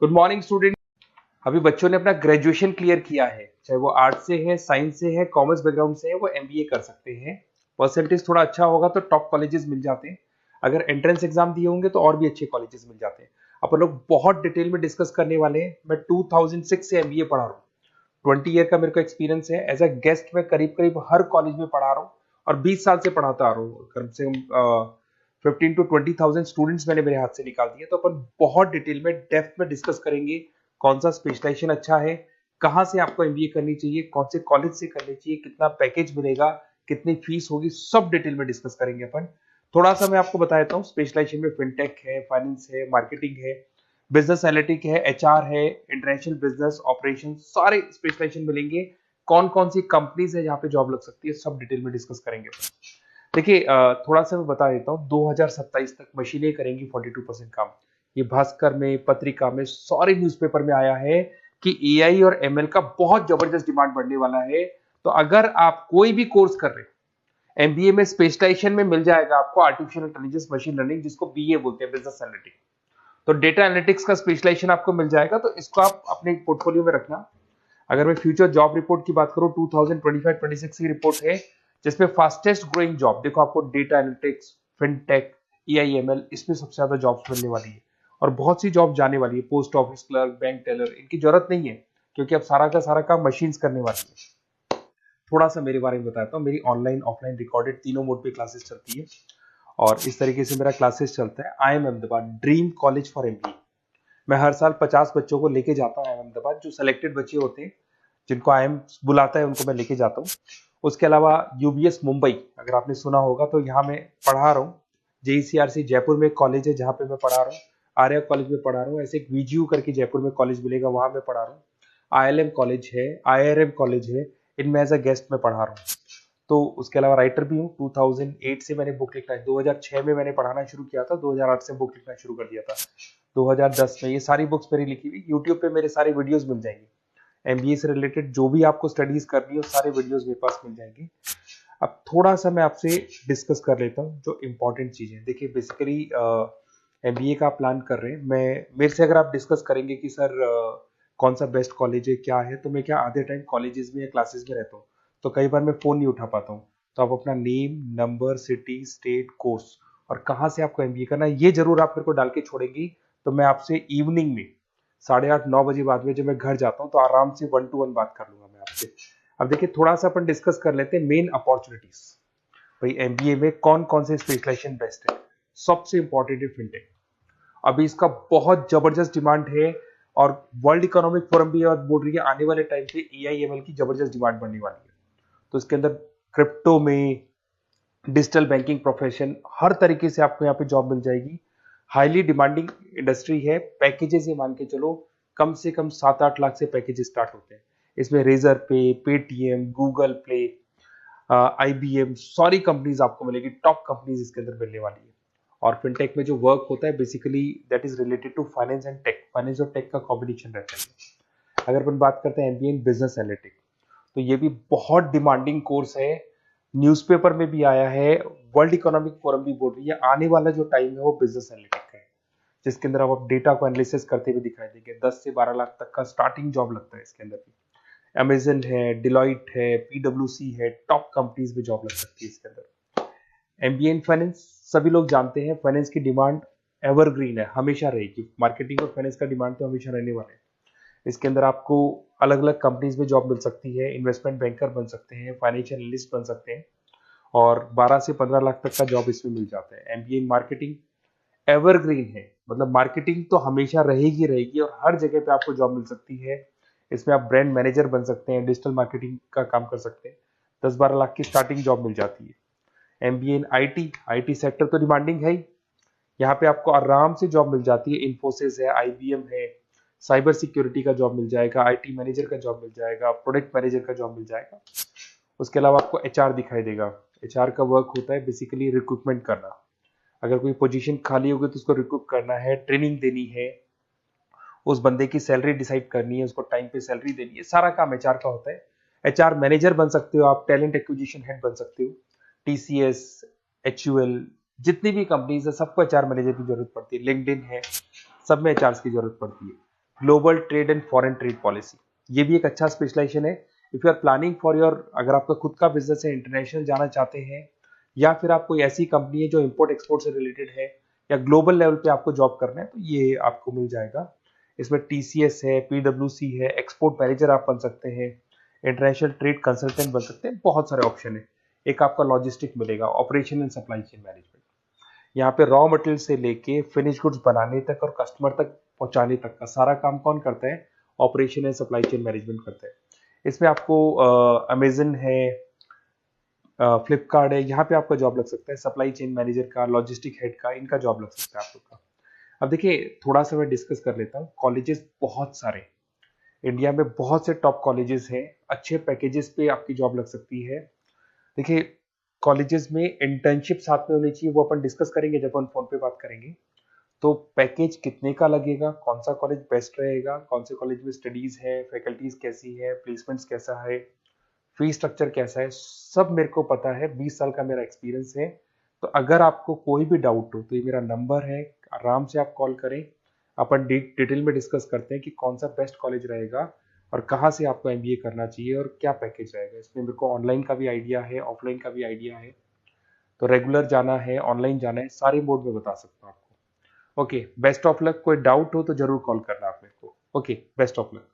Good morning student. अभी बच्चों ने अपना ग्रेजुएशन क्लियर किया है, चाहे वो आर्ट्स से है, साइंस से है, कॉमर्स बैकग्राउंड से है, वो एमबीए कर सकते हैं। परसेंटेज थोड़ा अच्छा होगा तो टॉप कॉलेजेस मिल जाते हैं। अगर एंट्रेंस एग्जाम दिए होंगे तो और भी अच्छे कॉलेजेस मिल जाते हैं। अपन लोग बहुत डिटेल में डिस्कस करने वाले हैं। मैं 2006 से एमबीए पढ़ा रहा हूँ। 20 ईयर का मेरे को एक्सपीरियंस है। एज अ गेस्ट मैं करीब करीब हर कॉलेज में पढ़ा रहा हूँ और 20 साल से पढ़ाता आ रहा हूँ। कम से कम 15 to 20,000 स्टूडेंट्स मैंने मेरे हाथ से निकाल दिए। तो अपन बहुत डिटेल में डेप्थ में डिस्कस करेंगे कौन सा स्पेशलाइजेशन अच्छा है, कहाँ से आपको एमबीए करनी चाहिए, कौन से कॉलेज से करनी चाहिए, कितना पैकेज मिलेगा, कितनी फीस होगी, सब डिटेल में डिस्कस करेंगे अपन। थोड़ा सा मैं आपको बता देता हूँ। स्पेशलाइजेशन में फिनटेक है, फाइनेंस है, मार्केटिंग है, बिजनेस एनालिटिक है, एचआर है, इंटरनेशनल बिजनेस ऑपरेशन, सारे स्पेशलाइजेशन मिलेंगे। कौन कौन सी कंपनीज है जहाँ पे जॉब लग सकती है, सब डिटेल में डिस्कस करेंगे। देखिए, थोड़ा सा मैं बता देता हूँ। 2027 तक मशीनें करेंगी 42% काम। ये भास्कर में, पत्रिका में, सारे न्यूज़पेपर में आया है कि एआई और एमएल का बहुत जबरदस्त डिमांड बढ़ने वाला है। तो अगर आप कोई भी कोर्स कर रहे हैं, एमबीए में स्पेशलाइजेशन में मिल जाएगा आपको आर्टिफिशियल इंटेलिजेंस, मशीन लर्निंग, जिसको बीए बोलते हैं, बिजनेस एनालिटिक्स। तो डेटा एनालिटिक्स का स्पेशलाइजेशन आपको मिल जाएगा, तो इसको आप अपने पोर्टफोलियो में रखना। अगर मैं फ्यूचर जॉब रिपोर्ट की बात करूं, 2025-26 की रिपोर्ट है, जिसमें फास्टेस्ट ग्रोइंग जॉब देखो आपको डेटा एनालिटिक्स, फिनटेक, ईआईएमएल, इसमें सबसे ज्यादा जॉब्स मिलने वाली है। और बहुत सी जॉब जाने वाली है। Post office clerk, bank teller, इनकी जरूरत नहीं है, क्योंकि अब सारा का सारा काम मशीन्स करने वाली है। थोड़ा सा मेरे बारे में बताता हूँ। मेरी ऑनलाइन ऑफलाइन रिकॉर्डेड तीनों मोड पे क्लासेस चलती है और इस तरीके से मेरा क्लासेस चलता है। I am Ahmedabad dream college for MBA. मैं हर साल 50 बच्चों को लेके जाता हूँ अहमदाबाद। जो सिलेक्टेड बच्चे होते हैं, जिनको आईएम बुलाता है, उनको मैं लेके जाता हूँ। उसके अलावा यूबीएस मुंबई, अगर आपने सुना होगा, तो यहाँ मैं पढ़ा रहा हूँ। जेईसीआरसी जयपुर में एक कॉलेज है जहाँ पे मैं पढ़ा रहा हूँ। आर्या कॉलेज में पढ़ा रहा हूँ। ऐसे एक वीजीयू करके जयपुर में कॉलेज मिलेगा, वहां मैं पढ़ा रहा हूँ। आईएलएम कॉलेज है, आईआरएम कॉलेज है, इनमें एज अ गेस्ट में पढ़ा रहा हूँ। तो उसके अलावा राइटर भी हूँ। 2008 से मैंने बुक लिखना है। 2006 में मैंने पढ़ाना शुरू किया था, 2008 से बुक लिखना शुरू कर दिया था। 2010 में ये सारी बुक्स मेरी लिखी हुई यूट्यूब पे मेरे सारे वीडियोस मिल जाएंगे। एमबीए से रिलेटेड जो भी आपको स्टडीज करनी है, सारे वीडियोस मेरे पास मिल जाएंगे। अब थोड़ा सा मैं आपसे डिस्कस कर लेता हूँ जो इंपॉर्टेंट चीजें। देखिए, बेसिकली एमबीए का प्लान कर रहे हैं, मैं मेरे से अगर आप डिस्कस करेंगे कि सर कौन सा बेस्ट कॉलेज है, क्या है, तो मैं क्या आधे टाइम कॉलेजेस में या क्लासेस में रहता हूँ, तो कई बार मैं फोन नहीं उठा पाता हूँ। तो आप अपना name, number, city, state, course और कहाँ से आपको एमबीए करना है, ये जरूर आप मेरे को डाल के छोड़ेंगी। तो मैं आपसे इवनिंग में 8:30-9 बजे बाद में जब मैं घर जाता हूँ, तो आराम से 1 to 1 बात कर लूंगा मैं आपसे। अब देखिए, थोड़ा सा अपन डिस्कस कर लेते हैं मेन अपॉर्चुनिटीज। भाई, एमबीए में कौन कौन से स्पेशलाइजेशन बेस्ट है। सबसे इंपॉर्टेंट है फिनटेक। अभी इसका बहुत जबरदस्त डिमांड है और वर्ल्ड इकोनॉमिक फोरम भी बोल रही है आने वाले टाइम पे एआईएमएल की जबरदस्त डिमांड बढ़ने वाली है। तो इसके अंदर क्रिप्टो में, डिजिटल बैंकिंग प्रोफेशन, हर तरीके से आपको यहाँ पे जॉब मिल जाएगी। हाईली डिमांडिंग इंडस्ट्री है। पैकेजेस ये मान के चलो, कम से कम 7-8 लाख से पैकेजेस स्टार्ट होते हैं। इसमें रेजर पे, पेटीएम, गूगल प्ले, आईबीएम, सारी कंपनीज आपको मिलेगी। टॉप कंपनीज इसके अंदर मिलने वाली है। और फिनटेक में जो वर्क होता है, basically that is related to finance and tech. Finance और टेक का कॉम्बिनेशन रहता है। अगर अपन बात करते हैं एमबीए इन बिजनेस एनालिटिक्स, तो ये भी बहुत डिमांडिंग कोर्स है। न्यूज़पेपर में भी आया है, वर्ल्ड इकोनॉमिक फोरम भी बोल रही है आने वाला जो टाइम है वो बिजनेस एनालिटिक्स का है, जिसके अंदर आप डेटा को एनालिसिस करते हुए दिखाई देंगे। 10 से 12 लाख तक का स्टार्टिंग जॉब लगता है इसके अंदर भी। अमेजन है, डिलॉइट है, पीडब्ल्यूसी है, टॉप कंपनीज में जॉब लग सकती है इसके अंदर। एमबीए इन फाइनेंस, सभी लोग जानते हैं फाइनेंस की डिमांड एवरग्रीन है, हमेशा रहेगी। मार्केटिंग और फाइनेंस का डिमांड तो हमेशा रहने वाला है। इसके अंदर आपको अलग अलग कंपनीज में जॉब मिल सकती है। इन्वेस्टमेंट बैंकर बन सकते हैं, फाइनेंशियल एनालिस्ट बन सकते हैं और 12 से 15 लाख तक का जॉब इसमें मिल जाता है। एमबीए इन मार्केटिंग एवरग्रीन है, मतलब मार्केटिंग तो हमेशा रहेगी रहेगी और हर जगह पे आपको जॉब मिल सकती है। इसमें आप ब्रांड मैनेजर बन सकते हैं, डिजिटल मार्केटिंग का काम कर सकते हैं। 10-12 लाख की स्टार्टिंग जॉब मिल जाती है। MBA in IT, IT sector तो डिमांडिंग है ही। यहाँ पे आपको आराम से जॉब मिल जाती है। इन्फोसिस है, आईबीएम है, साइबर सिक्योरिटी का जॉब मिल जाएगा, आईटी मैनेजर का जॉब मिल जाएगा, प्रोडक्ट मैनेजर का जॉब मिल जाएगा। उसके अलावा आपको एचआर दिखाई देगा। एचआर का वर्क होता है बेसिकली रिक्रूटमेंट करना। अगर कोई पोजीशन खाली होगी तो उसको रिक्रूट करना है, ट्रेनिंग देनी है, उस बंदे की सैलरी डिसाइड करनी है, उसको टाइम पे सैलरी देनी है, सारा काम एचआर का होता है। एचआर मैनेजर बन सकते हो आप, टैलेंट एक्विजिशन हेड बन सकते हो। टीसीएस, एचयूएल, जितनी भी कंपनीज है सबको एचआर मैनेजर की जरूरत पड़ती है। लिंक्डइन है, सब में एचआर की जरूरत पड़ती है। Global trade and foreign trade policy, ये भी एक अच्छा स्पेशलाइजेशन है। If you are planning for your, अगर आपका खुद का बिजनेस है, इंटरनेशनल जाना चाहते हैं, या फिर आप कोई ऐसी कंपनी है जो इंपोर्ट एक्सपोर्ट से रिलेटेड है, या ग्लोबल लेवल पे आपको जॉब करना है, तो ये आपको मिल जाएगा। इसमें टीसीएस है, पीडब्ल्यूसी है, एक्सपोर्ट मैनेजर आप बन सकते हैं, इंटरनेशनल ट्रेड कंसल्टेंट बन सकते हैं, बहुत सारे ऑप्शन है। एक आपका लॉजिस्टिक मिलेगा, operation and supply chain management. यहाँ पे रॉ मटेरियल से लेके फिनिश गुड्स बनाने तक और कस्टमर तक पहुंचाने तक का सारा काम कौन करता है? Operation and supply chain management करता है। इसमें आपको अमेजन है, फ्लिपकार्ट है, यहाँ पे आपका जॉब लग सकता है, सप्लाई चेन मैनेजर का, लॉजिस्टिक हेड का, इनका जॉब लग सकता है आप लोग का। अब देखिए, थोड़ा सा मैं डिस्कस कर लेता हूँ। कॉलेजेस बहुत सारे इंडिया में, बहुत से टॉप कॉलेजेस हैं, अच्छे पैकेजेस पे आपकी जॉब लग सकती है। देखिए, कॉलेजेस में इंटर्नशिप साथ में होनी चाहिए, वो अपन डिस्कस करेंगे जब अपन फोन पे बात करेंगे। तो पैकेज कितने का लगेगा, कौन सा कॉलेज बेस्ट रहेगा, कौन से कॉलेज में स्टडीज है, फैकल्टीज कैसी है, प्लेसमेंट्स कैसा है, फी स्ट्रक्चर कैसा है, सब मेरे को पता है। 20 साल का मेरा एक्सपीरियंस है। तो अगर आपको कोई भी डाउट हो तो ये मेरा नंबर है, आराम से आप कॉल करें। अपन डिटेल में डिस्कस करते हैं कि कौन सा बेस्ट कॉलेज रहेगा और कहाँ से आपको एमबीए करना चाहिए और क्या पैकेज रहेगा। इसमें मेरे को ऑनलाइन का भी आइडिया है, ऑफलाइन का भी आइडिया है। तो रेगुलर जाना है, ऑनलाइन जाना है, सारे मोड में बता सकता हूँ आपको। Okay, best of luck. कोई डाउट हो तो जरूर कॉल करना आप मेरे को। Okay, best of luck.